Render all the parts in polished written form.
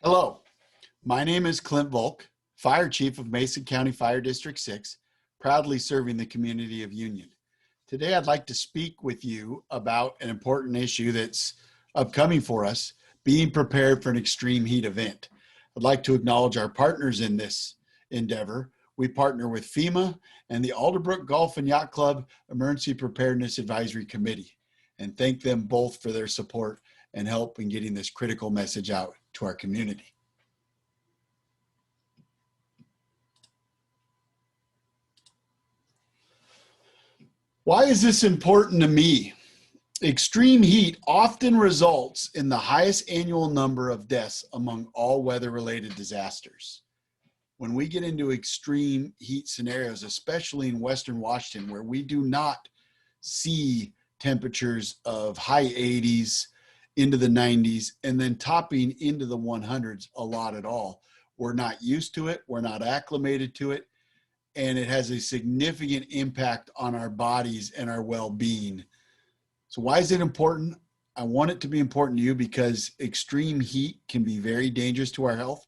Hello, my name is Clint Volk, Fire Chief of Mason County Fire District 6, proudly serving the community of Union. Today, I'd like to speak with you about an important issue that's upcoming for us, being prepared for an extreme heat event. I'd like to acknowledge our partners in this endeavor. We partner with FEMA and the Alderbrook Golf and Yacht Club Emergency Preparedness Advisory Committee, and thank them both for their support and help in getting this critical message out to our community. Why is this important to me? Extreme heat often results in the highest annual number of deaths among all weather-related disasters. When we get into extreme heat scenarios, especially in Western Washington, where we do not see temperatures of high 80s into the 90s and then topping into the 100s a lot at all, we're not used to it, we're not acclimated to it, and it has a significant impact on our bodies and our well-being. So why is it important? I want it to be important to you because extreme heat can be very dangerous to our health,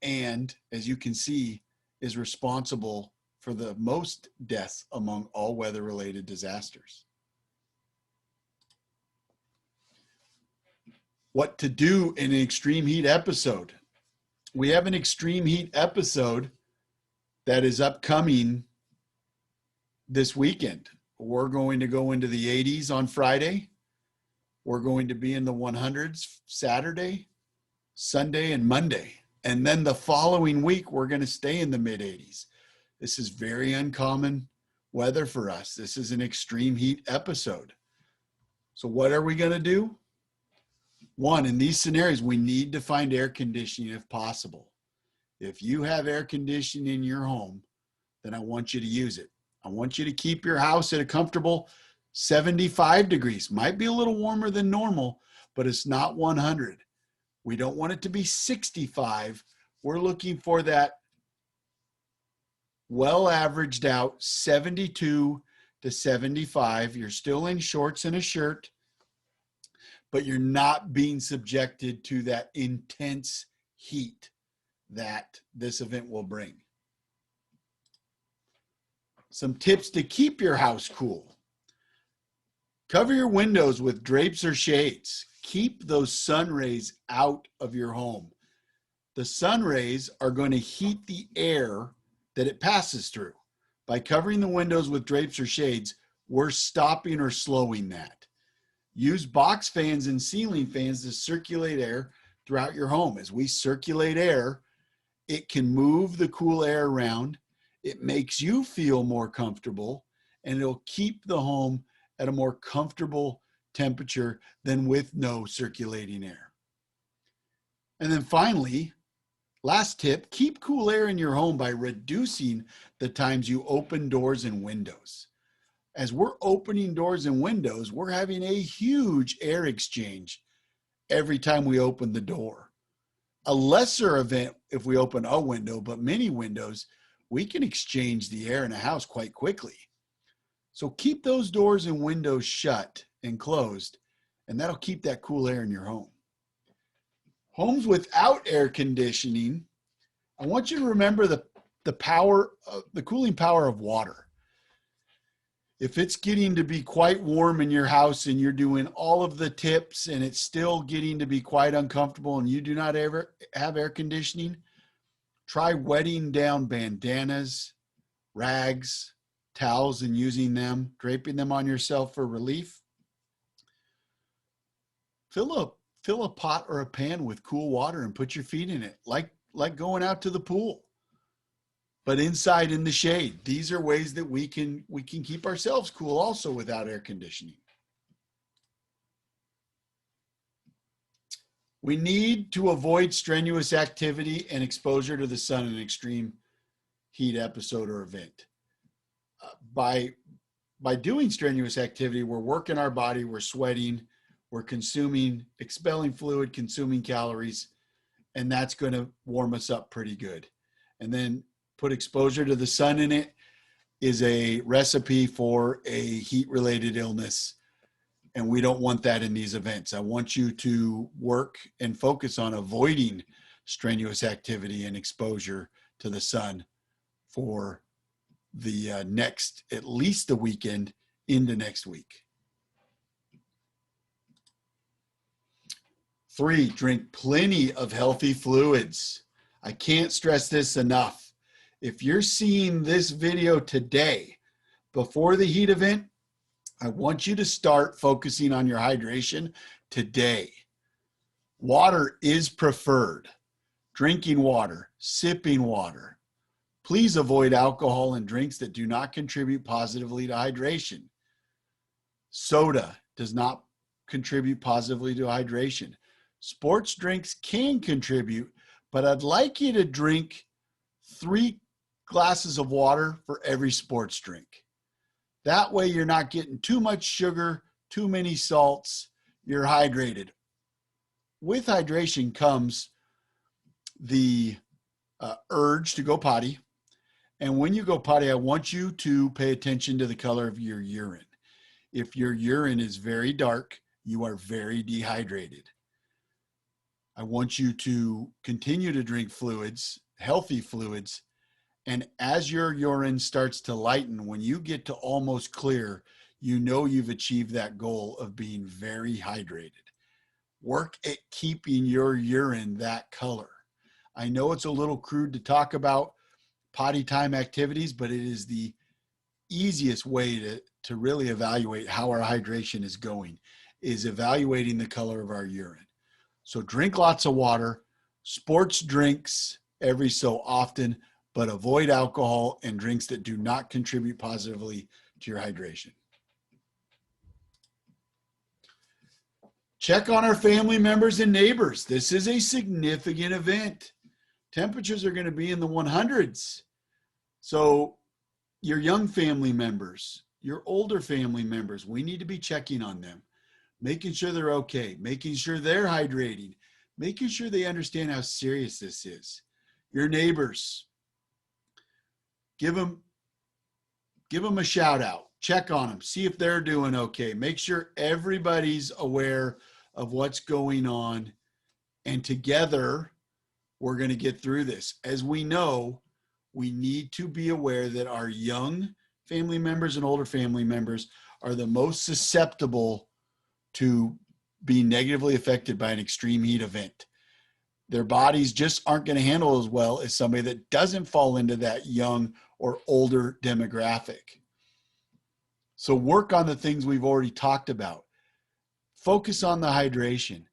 and as you can see, is responsible for the most deaths among all weather-related disasters. What to do in an extreme heat episode. We have an extreme heat episode that is upcoming this weekend. We're going to go into the 80s on Friday. We're going to be in the 100s Saturday, Sunday, and Monday. And then the following week, we're going to stay in the mid 80s. This is very uncommon weather for us. This is an extreme heat episode. So what are we going to do? One, in these scenarios, we need to find air conditioning if possible. If you have air conditioning in your home, then I want you to use it. I want you to keep your house at a comfortable 75 degrees. Might be a little warmer than normal, but it's not 100. We don't want it to be 65. We're looking for that well averaged out 72 to 75. You're still in shorts and a shirt, but you're not being subjected to that intense heat that this event will bring. Some tips to keep your house cool. Cover your windows with drapes or shades. Keep those sun rays out of your home. The sun rays are going to heat the air that it passes through. By covering the windows with drapes or shades, we're stopping or slowing that. Use box fans and ceiling fans to circulate air throughout your home. As we circulate air, it can move the cool air around. It makes you feel more comfortable, and it'll keep the home at a more comfortable temperature than with no circulating air. And then finally, last tip, keep cool air in your home by reducing the times you open doors and windows. As we're opening doors and windows, we're having a huge air exchange every time we open the door. A lesser event if we open a window, but many windows, we can exchange the air in a house quite quickly. So keep those doors and windows shut and closed, and that'll keep that cool air in your home. Homes without air conditioning, I want you to remember the cooling power of water. If it's getting to be quite warm in your house and you're doing all of the tips and it's still getting to be quite uncomfortable and you do not ever have air conditioning, try wetting down bandanas, rags, towels and using them, draping them on yourself for relief. Fill a pot or a pan with cool water and put your feet in it, like going out to the pool, but inside in the shade. These are ways that we can keep ourselves cool also without air conditioning. We need to avoid strenuous activity and exposure to the sun in an extreme heat episode or event. By doing strenuous activity, we're working our body, we're sweating, we're expelling fluid, consuming calories, and that's going to warm us up pretty good. And then put exposure to the sun in it is a recipe for a heat-related illness And we don't want that in these events. I want you to work and focus on avoiding strenuous activity and exposure to the sun for the next, at least the weekend into next week. 3, drink plenty of healthy fluids. I can't stress this enough. If you're seeing this video today, before the heat event, I want you to start focusing on your hydration today. Water is preferred. Drinking water, sipping water. Please avoid alcohol and drinks that do not contribute positively to hydration. Soda does not contribute positively to hydration. Sports drinks can contribute, but I'd like you to drink 3 glasses of water for every sports drink. That way you're not getting too much sugar, too many salts, you're hydrated. With hydration comes the urge to go potty. And when you go potty, I want you to pay attention to the color of your urine. If your urine is very dark, you are very dehydrated. I want you to continue to drink fluids, healthy fluids. And as your urine starts to lighten, when you get to almost clear, you know you've achieved that goal of being very hydrated. Work at keeping your urine that color. I know it's a little crude to talk about potty time activities, but it is the easiest way to really evaluate how our hydration is going, is evaluating the color of our urine. So drink lots of water, sports drinks every so often, but avoid alcohol and drinks that do not contribute positively to your hydration. Check on our family members and neighbors. This is a significant event. Temperatures are going to be in the 100s. So your young family members, your older family members, we need to be checking on them, making sure they're okay, making sure they're hydrating, making sure they understand how serious this is. Your neighbors, give them a shout out, check on them, see if they're doing okay. Make sure everybody's aware of what's going on, and together we're going to get through this. As we know, we need to be aware that our young family members and older family members are the most susceptible to be negatively affected by an extreme heat event. Their bodies just aren't going to handle as well as somebody that doesn't fall into that young or older demographic. So work on the things we've already talked about. Focus on the hydration.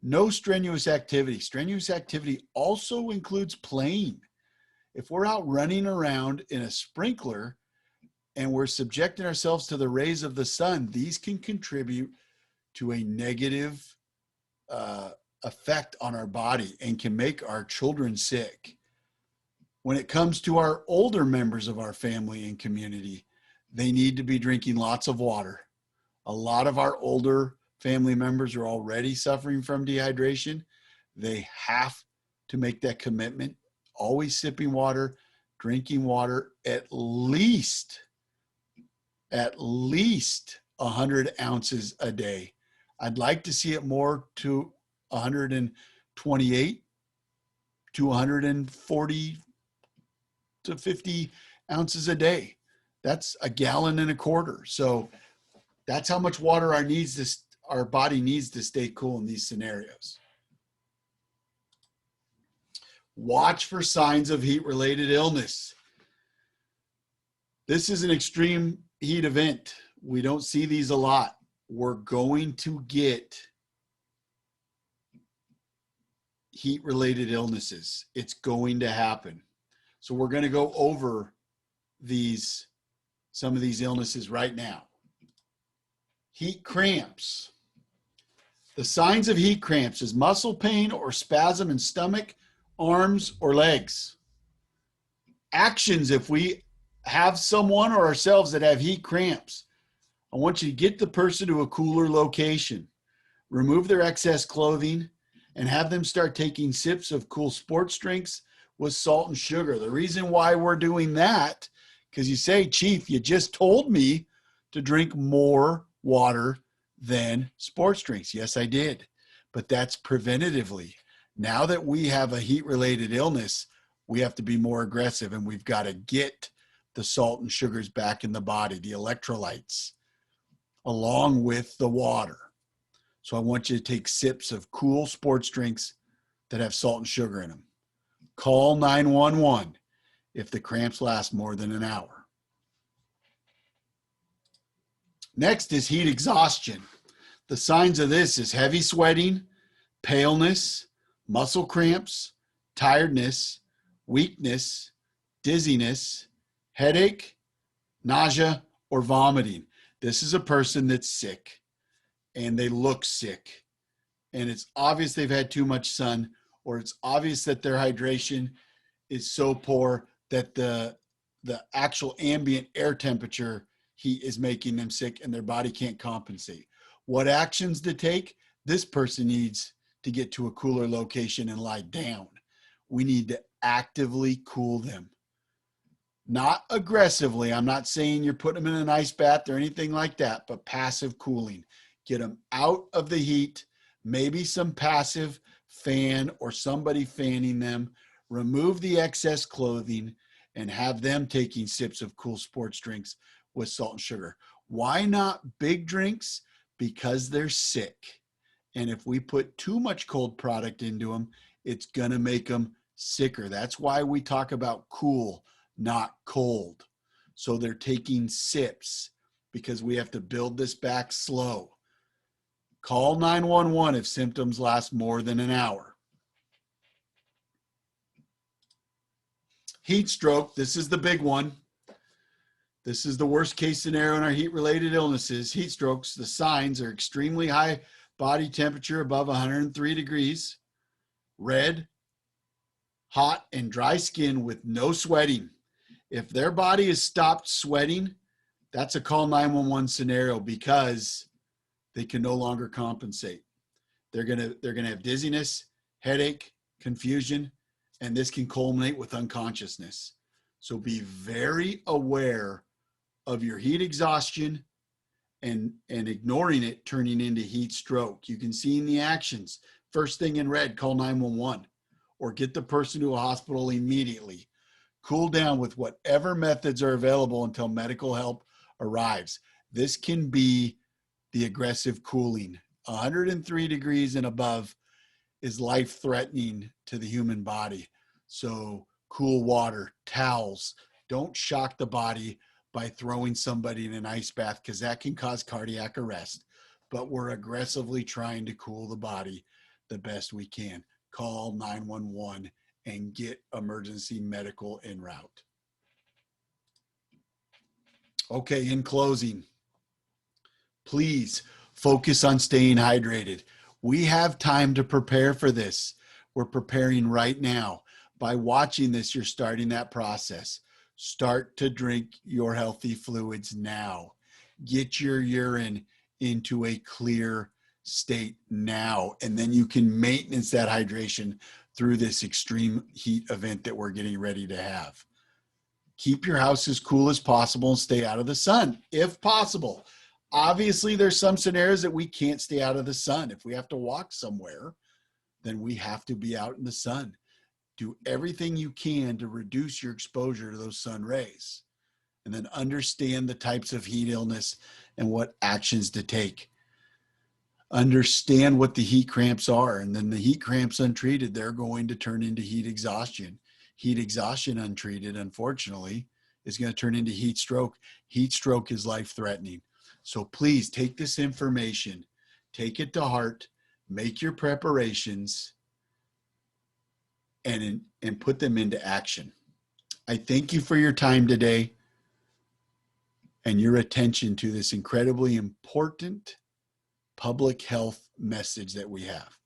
No strenuous activity. Strenuous activity also includes playing. If we're out running around in a sprinkler and we're subjecting ourselves to the rays of the sun, these can contribute to a negative effect on our body and can make our children sick. When it comes to our older members of our family and community, they need to be drinking lots of water. A lot of our older family members are already suffering from dehydration. They have to make that commitment, always sipping water, drinking water at least 100 ounces a day. I'd like to see it more to 128 to 140 to 50 ounces a day. That's 1.25 gallons. So that's how much water our body needs to stay cool in these scenarios. Watch for signs of heat-related illness. This is an extreme heat event. We don't see these a lot. We're going to get heat-related illnesses. It's going to happen. So we're going to go over some of these illnesses right now. Heat cramps. The signs of heat cramps is muscle pain or spasm in stomach, arms, or legs. Actions if we have someone or ourselves that have heat cramps. I want you to get the person to a cooler location, remove their excess clothing, and have them start taking sips of cool sports drinks with salt and sugar. The reason why we're doing that, because you say, Chief, you just told me to drink more water than sports drinks. Yes, I did. But that's preventatively. Now that we have a heat-related illness, we have to be more aggressive, and we've got to get the salt and sugars back in the body, the electrolytes, along with the water. So I want you to take sips of cool sports drinks that have salt and sugar in them. Call 911 if the cramps last more than an hour. Next is heat exhaustion. The signs of this is heavy sweating, paleness, muscle cramps, tiredness, weakness, dizziness, headache, nausea, or vomiting. This is a person that's sick and they look sick, and it's obvious they've had too much sun, or it's obvious that their hydration is so poor that the actual ambient air temperature heat is making them sick and their body can't compensate. What actions to take? This person needs to get to a cooler location and lie down. We need to actively cool them. Not aggressively. I'm not saying you're putting them in an ice bath or anything like that, but passive cooling. Get them out of the heat, maybe some passive fan or somebody fanning them. Remove the excess clothing and have them taking sips of cool sports drinks with salt and sugar. Why not big drinks? Because they're sick. And if we put too much cold product into them, it's going to make them sicker. That's why we talk about cool, not cold. So they're taking sips because we have to build this back slow. Call 911 if symptoms last more than an hour. Heat stroke, this is the big one. This is the worst case scenario in our heat-related illnesses. Heat strokes, the signs are extremely high body temperature above 103 degrees, red, hot, and dry skin with no sweating. If their body has stopped sweating, that's a call 911 scenario because they can no longer compensate. They're gonna have dizziness, headache, confusion, and this can culminate with unconsciousness. So be very aware of your heat exhaustion and ignoring it turning into heat stroke. You can see in the actions, first thing in red, call 911 or get the person to a hospital immediately. Cool down with whatever methods are available until medical help arrives. This can be the aggressive cooling. 103 degrees and above is life-threatening to the human body. So cool water, towels. Don't shock the body by throwing somebody in an ice bath because that can cause cardiac arrest. But we're aggressively trying to cool the body the best we can. Call 911 and get emergency medical en route. Okay, in closing, please focus on staying hydrated. We have time to prepare for this. We're preparing right now. By watching this, you're starting that process. Start to drink your healthy fluids now. Get your urine into a clear state now, and then you can maintenance that hydration through this extreme heat event that we're getting ready to have. Keep your house as cool as possible and stay out of the sun if possible. Obviously, there's some scenarios that we can't stay out of the sun. If we have to walk somewhere, then we have to be out in the sun. Do everything you can to reduce your exposure to those sun rays, and then understand the types of heat illness and what actions to take. Understand what the heat cramps are, and then the heat cramps untreated, they're going to turn into heat exhaustion. Heat exhaustion untreated, unfortunately, is going to turn into heat stroke. Heat stroke is life-threatening. So please take this information, take it to heart, make your preparations, and put them into action. I thank you for your time today and your attention to this incredibly important public health message that we have.